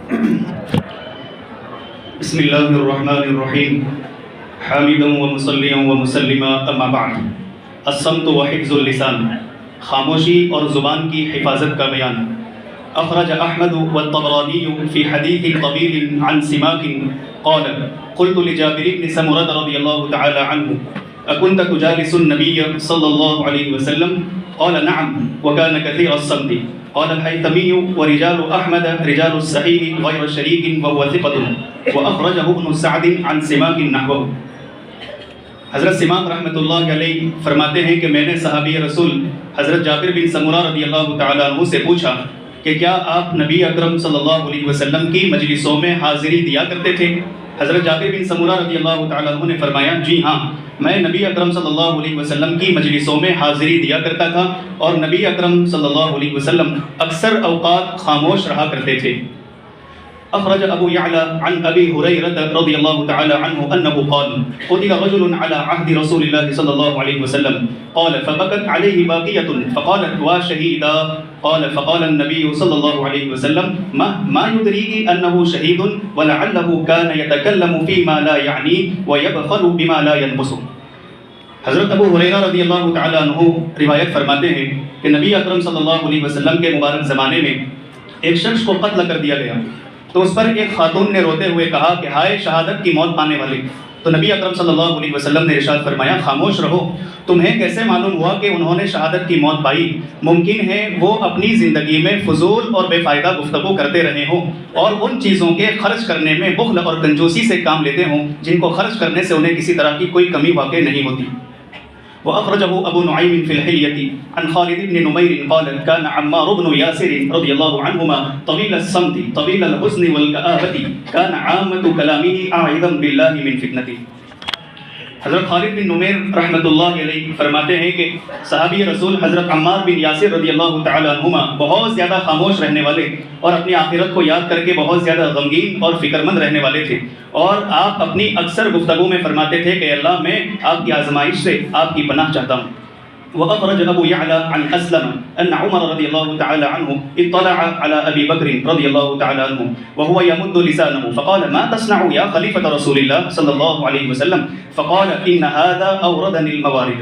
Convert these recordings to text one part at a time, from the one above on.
بسم اللہ الرحمن الرحیم حامدا ومصلیا ومسلما اما بعد الصمت وحفظ اللسان، خاموشی اور زبان کی حفاظت کا بیان۔ اخرج احمد والطبرانی فی حدیث طویل عن سماک قال قلت لجابر بن سمرة رضی اللہ تعالی عنہ اکنت تجالس النبی صلی اللہ علیہ وسلم؟ قال نعم وكان كثير الصمت۔ قال الحيثمي ورجال احمد رجال الصحيح غير شريك وهو ثقة واخرجه ابن سعد عن سماك نحوه۔ حضرت سماک رحمۃ اللہ علیہ فرماتے ہیں کہ میں نے صحابی رسول حضرت جابر بن سمرہ رضی اللہ تعالیٰ عنہ سے پوچھا کہ کیا آپ نبی اکرم صلی اللہ علیہ وسلم کی مجلسوں میں حاضری دیا کرتے تھے؟ حضرت جابر بن سمرہ رضی اللہ تعالیٰ عنہ نے فرمایا جی ہاں، میں نبی اکرم صلی اللہ علیہ وسلم کی مجلسوں میں حاضری دیا کرتا تھا، اور نبی اکرم صلی اللہ علیہ وسلم اکثر اوقات خاموش رہا کرتے تھے۔ اخرج ابو يعلى عن ابي هريره رضي الله تعالى عنه انه قال قتل رجل على عهد رسول الله صلى الله عليه وسلم قال فبكت عليه باقيه فقالت وشهيدا قال فقال النبي صلى الله عليه وسلم ما يدريك انه شهيد ولعله كان يتكلم فيما لا يعني ويبخل بما لا ينقص۔ حضرت ابو ہریرہ رضی اللہ تعالی عنہ روایت فرماتے ہیں کہ نبی اکرم صلی اللہ علیہ وسلم کے مبارک زمانے میں ایک شخص کو قتل کر دیا گیا، تو اس پر ایک خاتون نے روتے ہوئے کہا کہ ہائے شہادت کی موت پانے والے۔ تو نبی اکرم صلی اللہ علیہ وسلم نے ارشاد فرمایا خاموش رہو، تمہیں کیسے معلوم ہوا کہ انہوں نے شہادت کی موت پائی؟ ممکن ہے وہ اپنی زندگی میں فضول اور بے فائدہ گفتگو کرتے رہے ہوں اور ان چیزوں کے خرچ کرنے میں بخل اور کنجوسی سے کام لیتے ہوں جن کو خرچ کرنے سے انہیں کسی طرح کی کوئی کمی واقع نہیں ہوتی۔ وأخرجه أبو نعيم في الحلية عن خالد بن نمير قال كان عمار بن ياسر رضي الله عنهما طويل الصمت طويل الحزن والكآبة كان عامة كلامه أعوذ بالله من فتنته۔ حضرت خالد بن نمیر رحمۃ اللہ علیہ فرماتے ہیں کہ صحابی رسول حضرت عمار بن یاسر رضی اللہ تعالی عنہما بہت زیادہ خاموش رہنے والے اور اپنی آخرت کو یاد کر کے بہت زیادہ غمگین اور فکر مند رہنے والے تھے، اور آپ اپنی اکثر گفتگو میں فرماتے تھے کہ اللہ میں آپ کی آزمائش سے آپ کی پناہ چاہتا ہوں۔ وأخرج أبو يعلى عن أسلم أن عمر رضي الله تعالى عنه اطلع على أبي بكر رضي الله تعالى عنه وهو يمد لسانه فقال ما تصنع يا خليفة رسول الله صلى الله عليه وسلم؟ فقال إن هذا أوردني الموارد۔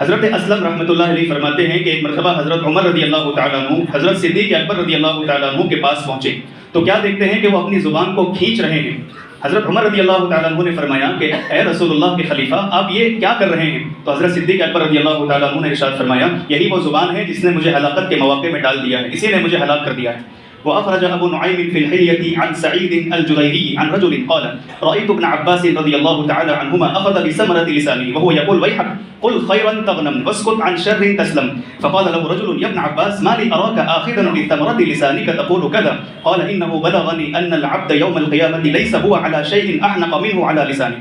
حضرت اسلم رحمۃ اللہ علیہ فرماتے ہیں کہ ایک مرتبہ حضرت عمر رضی اللہ تعالیٰ عنہ حضرت صدیق اکبر رضی اللہ تعالیٰ عنہ کے پاس پہنچے تو کیا دیکھتے ہیں کہ وہ اپنی زبان کو کھینچ رہے ہیں۔ حضرت عمر رضی اللہ تعالیٰ عنہ نے فرمایا کہ اے رسول اللہ کے خلیفہ آپ یہ کیا کر رہے ہیں؟ تو حضرت صدیق اکبر رضی اللہ تعالیٰ عنہ نے ارشاد فرمایا یہی وہ زبان ہے جس نے مجھے ہلاکت کے مواقع میں ڈال دیا ہے، اسی نے مجھے ہلاک کر دیا ہے۔ وأخرج أبو نعيم في الحلية عن سعيد الجريري عن رجل قال رأيت ابن عباس رضي الله تعالى عنهما أخذ بثمرة لسانه وهو يقول ويحك قل خيرا تغنم واسكت عن شر تسلم، فقال له رجل يا ابن عباس ما لي أراك آخذا بثمرة لسانك تقول كذا؟ قال إنه بلغني أن العبد يوم القيامة ليس هو على شيء أحنق منه على لسانه۔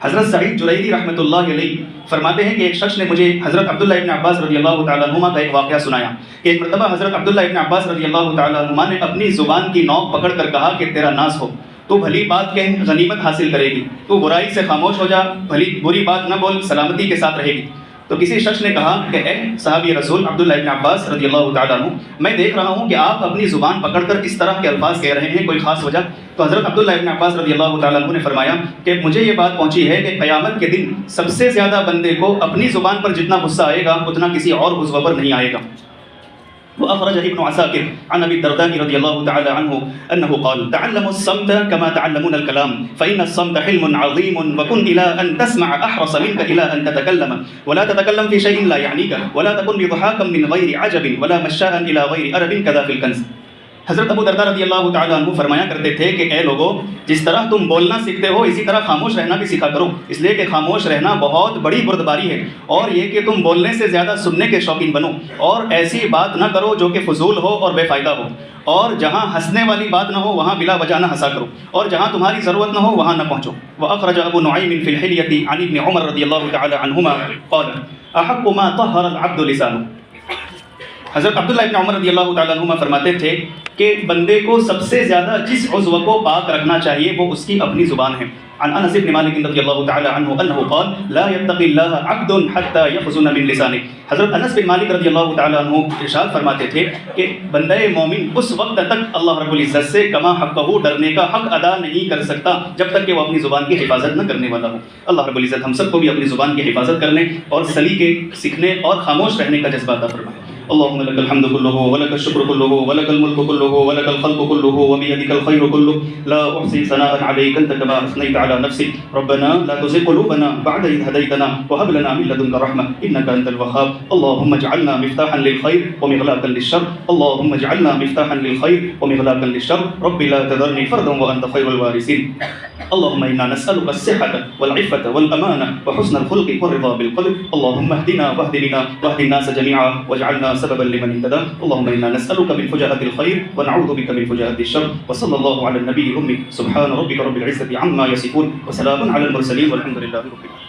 حضرت سعید جریری رحمۃ اللہ علیہ فرماتے ہیں کہ ایک شخص نے مجھے حضرت عبداللہ ابن عباس رضی اللہ تعالیٰ عنہما کا ایک واقعہ سنایا کہ ایک مرتبہ حضرت عبداللہ ابن عباس رضی اللہ تعالیٰ عنہما نے اپنی زبان کی نوک پکڑ کر کہا کہ تیرا ناز ہو، تو بھلی بات کہہ غنیمت حاصل کرے گی، تو برائی سے خاموش ہو جا، بری بات نہ بول سلامتی کے ساتھ رہے گی۔ تو کسی شخص نے کہا کہ اے صحابی رسول عبداللہ ابن عباس رضی اللہ تعالیٰ عنہ میں دیکھ رہا ہوں کہ آپ اپنی زبان پکڑ کر اس طرح کے الفاظ کہہ رہے ہیں، کوئی خاص وجہ؟ تو حضرت عبداللہ ابن عباس رضی اللہ تعالیٰ عنہ نے فرمایا کہ مجھے یہ بات پہنچی ہے کہ قیامت کے دن سب سے زیادہ بندے کو اپنی زبان پر جتنا غصہ آئے گا اتنا کسی اور عضو پر نہیں آئے گا۔ وأخرج ابن عساكر عن أبي الدرداء رضي الله تعالى عنه أنه قال تعلموا الصمت كما تعلمون الكلام فإن الصمت حلم عظيم وكن إلى أن تسمع أحرص منك إلى أن تتكلم ولا تتكلم في شيء لا يعنيك ولا تكن بضحاكا من غير عجب ولا مشاء إلى غير أرب كذا في الكنز۔ حضرت ابو درداء رضی اللہ تعالیٰ عنہ فرمایا کرتے تھے کہ اے لوگو جس طرح تم بولنا سیکھتے ہو اسی طرح خاموش رہنا بھی سیکھا کرو، اس لیے کہ خاموش رہنا بہت بڑی بردباری ہے، اور یہ کہ تم بولنے سے زیادہ سننے کے شوقین بنو اور ایسی بات نہ کرو جو کہ فضول ہو اور بے فائدہ ہو، اور جہاں ہنسنے والی بات نہ ہو وہاں بلا وجہ نہ ہنسا کرو، اور جہاں تمہاری ضرورت نہ ہو وہاں نہ پہنچو۔ وأخرج أبو نعيم في الحلية عن ابن عمر رضي الله تعالى عنهما قال أحق ما طهر العبد لسانه۔ حضرت عبداللہ ابن عمر رضی اللہ تعالیٰ عنہما فرماتے تھے کہ بندے کو سب سے زیادہ جس عضو کو پاک رکھنا چاہیے وہ اس کی اپنی زبان ہے، عن انس بن مالک رضی اللہ تعالی عنہ انه قال لا يتقي الله عبد حتى يخزن من لسانه. حضرت انس بن مالک رضی اللہ تعالی عنہ ارشاد فرماتے تھے کہ بندہ مومن اس وقت تک اللہ رب العزت سے کما حقہ ڈرنے کا حق ادا نہیں کر سکتا جب تک کہ وہ اپنی زبان کی حفاظت نہ کرنے والا ہو. اللہ رب العزت ہم سب کو بھی اپنی زبان کی حفاظت کرنے اور سلیقے سیکھنے اور خاموش رہنے کا جذبہ عطا فرمائے. اللهم لك الحمد كله ولك الشكر كله ولك الملك كله ولك الخلق كله وبيدك الخير كله لا أحصي ثناء عليك أنت كما أثنيت على نفسك. ربنا لا تزغ قلوبنا بعد إذ هديتنا وهب لنا من لدنك رحمة إنك أنت الوهاب. اللهم اجعلنا مفتاحا للخير ومغلاقا للشر. اللهم اجعلنا مفتاحا للخير ومغلاقا للشر. رب لا تذرني فردا وأنت خير الوارثين. اللهم إنا نسألك الصحة والعفة والأمانة وحسن الخلق والرضا بالقدر. اللهم اهدنا واهد بنا واهد الناس جميعا واجعلنا سببا لمن اهتدى. اللهم إنا نسألك من فجاءة الخير ونعوذ بك من فجاءة الشر. وصلى الله على النبي الأمي. سبحان ربك رب العزة عما يصفون وسلام على المرسلين والحمد لله رب العالمين.